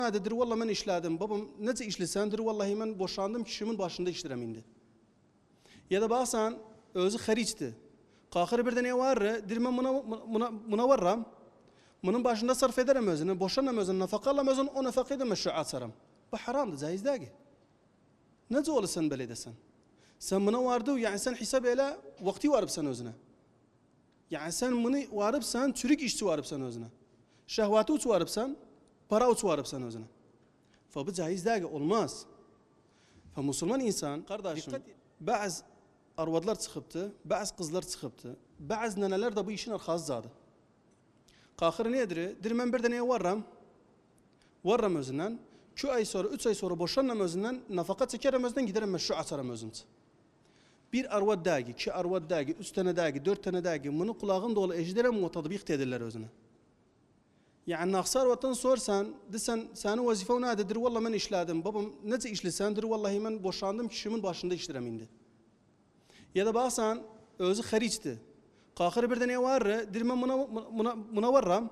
Nedir vallahi ben işledim. Babam nece işlesendir vallahi ben boşandım kişimin başında işlerim indi. Ya da baksan özü hariçti. Kalkır birden ne var? Dirmen buna varram. Bunun başında sarf ederim özünü. Boşanam özünü. Nafakallam özünü. O nafakayı da meşruat sarım. Bu haramdı. Caiz değil. Nece olur sen böyle desen? Sen buna vardı yani sen hesap ele vakti varıp sen özüne. Yani sen bunu varıp sen çürük işçi varıp sen özüne. Şehvatı uç varıp sen, para uç varıp sen özüne. Bu caiz değil, olmaz. Müslüman insan, kardeşim, bazı arvadlar çıkıptı, bazı kızlar çıkıptı, bazı neneler de bu işin arkası zadı. Kalkır nedir? Dirmen bir de neye varram özünden, 2 ay sonra, 3 ay sonra boşanmam özünden, nafaka çekerim özünden, giderim meşru açarım özümce. Bir arvad dagi, 2 arvad dagi, 3 tane dagi, 4 tane dagi, bunu kulağın dolu ejderem ve tatbik edirler özüne. Yani naksar vatan sorsan, desen senin vazifen nedir? Vallahi ben işledim. Babam nece işlesendir? Vallahi ben boşandım kişimin başında işlerim indi. Ya da baksan özü hariçti. Kalkır birden ne var? Dirmen buna varram.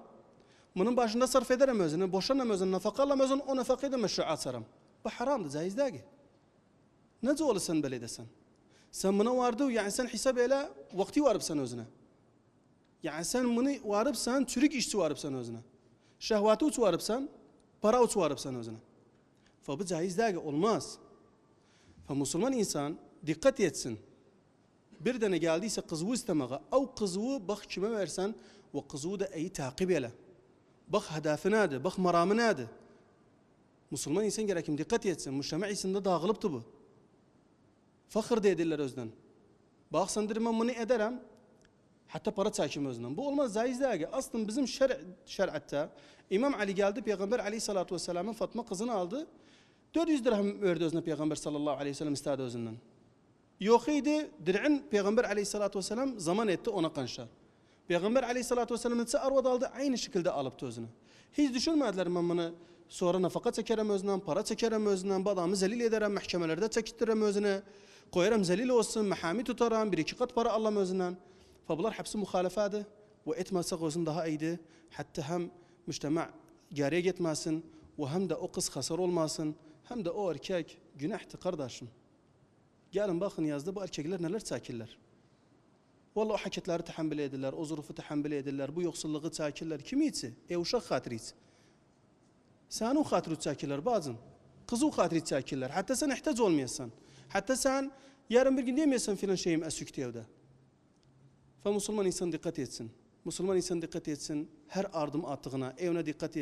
Bunun başında sarf ederim özünü. Boşanam özünü. Nafakallam özünü. O nafakayı da meşruat sarım. Bu haramdı. Caiz değil. Nece olur sen böyle desen? Sen buna vardı yani sen hesap ele vakti varıp sen özüne. Yani sen bunu varıp sen çürük işçi varıp sen özüne. Şehvatı uç varıp sen, para uç varıp sen özüne. Bu caiz değil, olmaz. Müslüman insan dikkat etsin. Bir tane geldiyse kızı istemeye, o kızı bak kime versen, o kızı da iyi takip ele. Bak hedefi nedir, bak maramı nedir. Müslüman insan gerekim dikkat etsin. Müştema içinde dağılıptı bu. Fakir de edirler özden. Bak sen dedim ben bunu ederim. Hatta para çekim özden. Bu olmaz, caiz değil. Aslında bizim şer'atta İmam Ali geldi, Peygamber aleyhissalatu vesselam'ın Fatma kızını aldı. 400 dirhem verdi özüne Peygamber sallallahu aleyhi ve sellem istedi özünden. Yok idi, dir'in Peygamber aleyhissalatu vesselam zaman etti ona kanşar. Peygamber aleyhissalatu vesselam ise arvad aldı, aynı şekilde alıptı özüne. Hiç düşünmediler ben bunu sonra nafaka çekerim özünden, para çekerim özünden, bu adamı zelil ederim, mahkemelerde çekittirem özüne, koyarım zelil olsun, mahami tutarım, 1-2 kat para allam özünden. Bunlar hepsi muhalefetti ve etmezsek özün daha iyiydi. Hatta hem müştema geriye gitmesin ve hem de o kız hasar olmasın, hem de o erkek günahtı kardeşim. Gelin bakın yazdı bu erkekler neler çekirler. Vallahi o haketleri tahammül edirler, o zurufu tahammül edirler, bu yoksulluğu çekirler. Kimi içi? Uşak hatırı içi. Sen o hatırı çekirler bazen. Kızı o hatırı çekirler. Hatta sen ihtiyaç olmayasan. Hatta sen yarın bir gün diyemiyorsan filan şeyim esükte evde. Müslüman insan dikkat etsin. Müslüman insan dikkat etsin. Her adım attığına, evine dikkat etsin.